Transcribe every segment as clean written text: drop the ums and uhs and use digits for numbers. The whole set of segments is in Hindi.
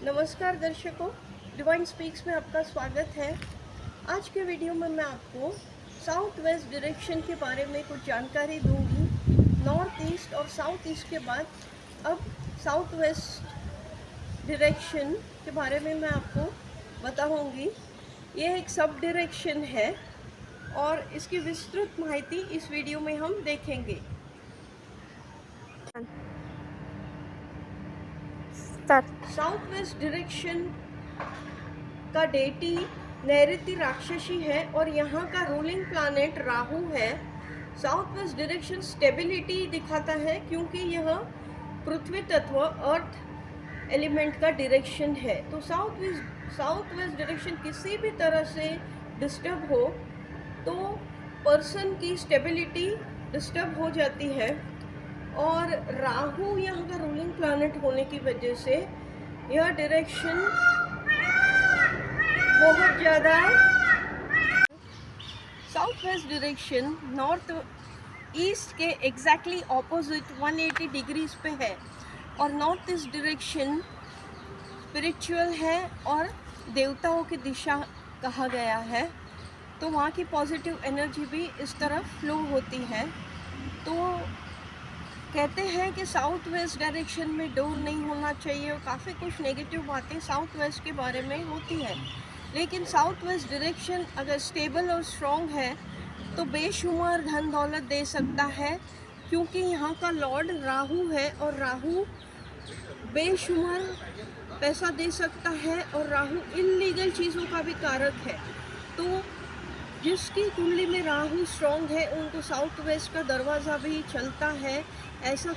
नमस्कार दर्शकों, डिवाइन स्पीक्स में आपका स्वागत है। आज के वीडियो में मैं आपको साउथ वेस्ट डायरेक्शन के बारे में कुछ जानकारी दूंगी। नॉर्थ ईस्ट और साउथ ईस्ट के बाद अब साउथ वेस्ट डायरेक्शन के बारे में मैं आपको बताऊंगी। ये एक सब डायरेक्शन है और इसकी विस्तृत माहिती इस वीडियो में हम देखेंगे। साउथ वेस्ट डायरेक्शन का डेटी नैऋति राक्षसी है और यहाँ का रूलिंग प्लैनेट राहु है। साउथ वेस्ट डायरेक्शन स्टेबिलिटी दिखाता है क्योंकि यह पृथ्वी तत्व अर्थ एलिमेंट का डायरेक्शन है। तो साउथ वेस्ट डायरेक्शन किसी भी तरह से डिस्टर्ब हो तो पर्सन की स्टेबिलिटी डिस्टर्ब हो जाती है। और राहु यहाँ का रूलिंग प्लैनेट होने की वजह से यह डायरेक्शन बहुत ज़्यादा south west direction north east के एग्जैक्टली ऑपोजिट 180 डिग्रीज पे है और नॉर्थ ईस्ट डायरेक्शन स्पिरिचुअल है और देवताओं की दिशा कहा गया है। तो वहाँ की पॉजिटिव एनर्जी भी इस तरफ फ्लो होती है। तो कहते हैं कि साउथ वेस्ट डायरेक्शन में डोर नहीं होना चाहिए और काफ़ी कुछ नेगेटिव बातें साउथ वेस्ट के बारे में होती हैं। लेकिन साउथ वेस्ट डायरेक्शन अगर स्टेबल और स्ट्रॉन्ग है तो बेशुमार धन दौलत दे सकता है, क्योंकि यहाँ का लॉर्ड राहु है और राहु बेशुमार पैसा दे सकता है और राहु इल्लीगल चीज़ों का भी कारक है। तो जिसकी कुंडली में राहु स्ट्रॉन्ग है उनको साउथ वेस्ट का दरवाज़ा भी चलता है। ऐसा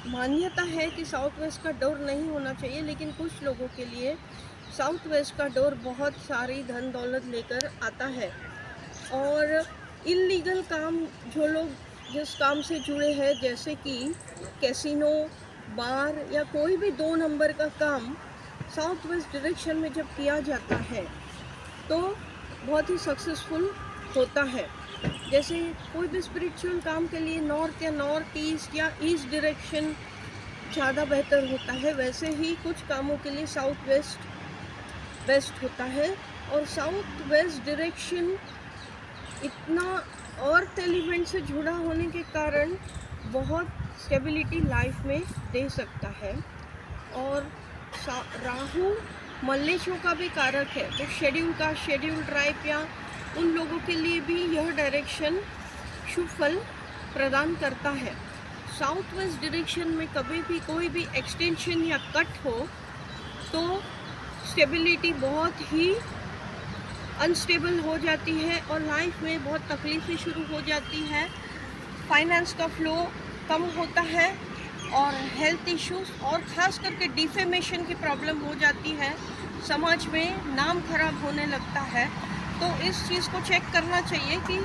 मान्यता है कि साउथ वेस्ट का डोर नहीं होना चाहिए, लेकिन कुछ लोगों के लिए साउथ वेस्ट का डोर बहुत सारी धन दौलत लेकर आता है। और इल्लीगल काम जो लोग जिस काम से जुड़े हैं, जैसे कि कैसीनो, बार या कोई भी 2 नंबर का काम साउथ वेस्ट डायरेक्शन में जब किया जाता है तो बहुत ही सक्सेसफुल होता है। जैसे कोई भी स्पिरिचुअल काम के लिए नॉर्थ या नॉर्थ ईस्ट या ईस्ट डायरेक्शन ज़्यादा बेहतर होता है, वैसे ही कुछ कामों के लिए साउथ वेस्ट बेस्ट होता है। और साउथ वेस्ट डायरेक्शन इतना अर्थ एलिमेंट से जुड़ा होने के कारण बहुत स्टेबिलिटी लाइफ में दे सकता है। और राहु मल्लेशों का भी कारक है, तो शेड्यूल ट्राइब या उन लोगों के लिए भी यह डायरेक्शन शुभ फल प्रदान करता है। साउथ वेस्ट डायरेक्शन में कभी भी कोई भी एक्सटेंशन या कट हो तो स्टेबिलिटी बहुत ही अनस्टेबल हो जाती है और लाइफ में बहुत तकलीफ़ें शुरू हो जाती है। फाइनेंस का फ्लो कम होता है और हेल्थ इश्यूज और ख़ास करके डिफेमेशन की प्रॉब्लम हो जाती है। समाज में नाम खराब होने लगता है। तो इस चीज़ को चेक करना चाहिए कि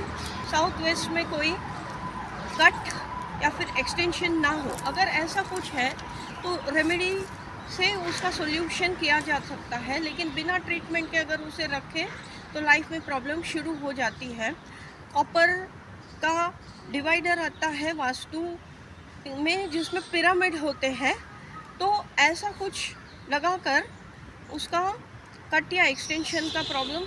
साउथ वेस्ट में कोई कट या फिर एक्सटेंशन ना हो। अगर ऐसा कुछ है तो रेमेडी से उसका सॉल्यूशन किया जा सकता है, लेकिन बिना ट्रीटमेंट के अगर उसे रखें तो लाइफ में प्रॉब्लम शुरू हो जाती है। कॉपर का डिवाइडर आता है वास्तु में जिसमें पिरामिड होते हैं, तो ऐसा कुछ लगाकर उसका कट या एक्सटेंशन का प्रॉब्लम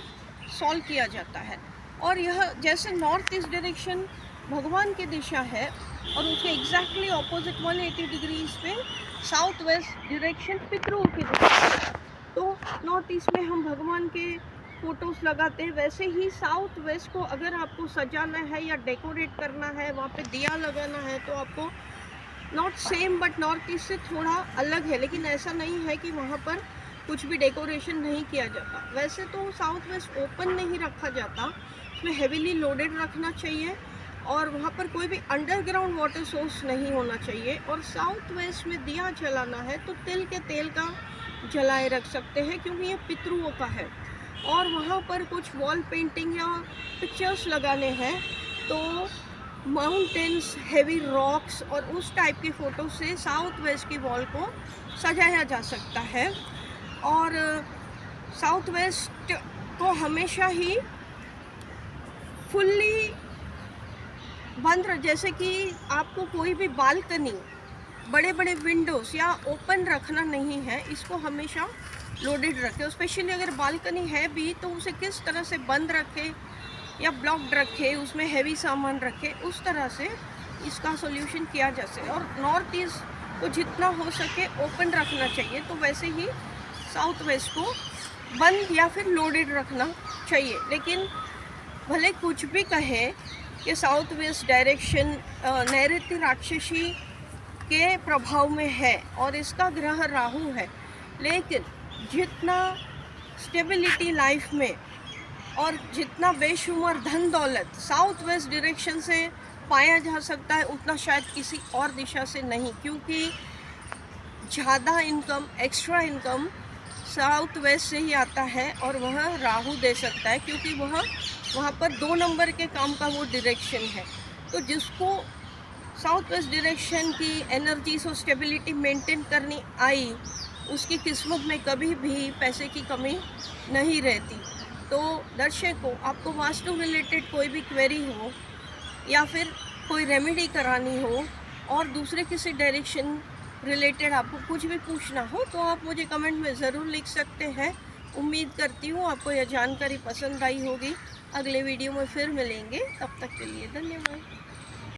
सॉल्व किया जाता है। और यह जैसे नॉर्थ ईस्ट डायरेक्शन भगवान की दिशा है और उसके एग्जैक्टली ऑपोजिट 180 डिग्रीज पे साउथ वेस्ट डायरेक्शन पितरों की दिशा है। तो नॉर्थ ईस्ट में हम भगवान के फोटोज़ लगाते हैं, वैसे ही साउथ वेस्ट को अगर आपको सजाना है या डेकोरेट करना है, वहाँ पे दिया लगाना है, तो आपको not same but north east से थोड़ा अलग है। लेकिन ऐसा नहीं है कि वहाँ पर कुछ भी डेकोरेशन नहीं किया जाता। वैसे तो साउथ वेस्ट ओपन नहीं रखा जाता, उसमें हेवीली लोडेड रखना चाहिए और वहाँ पर कोई भी अंडरग्राउंड वाटर सोर्स नहीं होना चाहिए। और साउथ वेस्ट में दिया जलाना है तो तिल के तेल का जलाए रख सकते हैं, क्योंकि ये पितरुओं का है। और वहाँ पर कुछ वॉल पेंटिंग या पिक्चर्स लगाने हैं तो माउंटेन्स, हेवी रॉक्स और उस टाइप की फ़ोटो से साउथ वेस्ट की वॉल को सजाया जा सकता है। और साउथ वेस्ट को हमेशा ही फुल्ली बंद, जैसे कि आपको कोई भी बालकनी बड़े बड़े विंडोज़ या ओपन रखना नहीं है, इसको हमेशा लोडेड रखें। स्पेशली अगर बालकनी है भी तो उसे किस तरह से बंद रखें या ब्लॉक्ड रखें, उसमें हैवी सामान रखें, उस तरह से इसका सॉल्यूशन किया जा सके। और नॉर्थ ईस्ट को जितना हो सके ओपन रखना चाहिए, तो वैसे ही साउथ वेस्ट को बंद या फिर लोडेड रखना चाहिए। लेकिन भले कुछ भी कहे कि साउथ वेस्ट डायरेक्शन नैऋत्य राक्षसी के प्रभाव में है और इसका ग्रह राहु है, लेकिन जितना स्टेबिलिटी लाइफ में और जितना बेशुमार धन दौलत साउथ वेस्ट डायरेक्शन से पाया जा सकता है, उतना शायद किसी और दिशा से नहीं, क्योंकि ज़्यादा income, extra income south west से ही आता है और वह राहु दे सकता है, क्योंकि वहाँ पर 2 नंबर के काम का वो डायरेक्शन है। तो जिसको साउथ वेस्ट डायरेक्शन की एनर्जीज और स्टेबिलिटी मेंटेन करनी आई, उसकी किस्मत में कभी भी पैसे की कमी नहीं रहती। तो दर्शकों, आपको वास्तु रिलेटेड कोई भी क्वेरी हो या फिर कोई रेमेडी करानी हो और दूसरे किसी डायरेक्शन रिलेटेड आपको कुछ भी पूछना हो, तो आप मुझे कमेंट में ज़रूर लिख सकते हैं। उम्मीद करती हूँ आपको यह जानकारी पसंद आई होगी। अगले वीडियो में फिर मिलेंगे, तब तक के लिए धन्यवाद।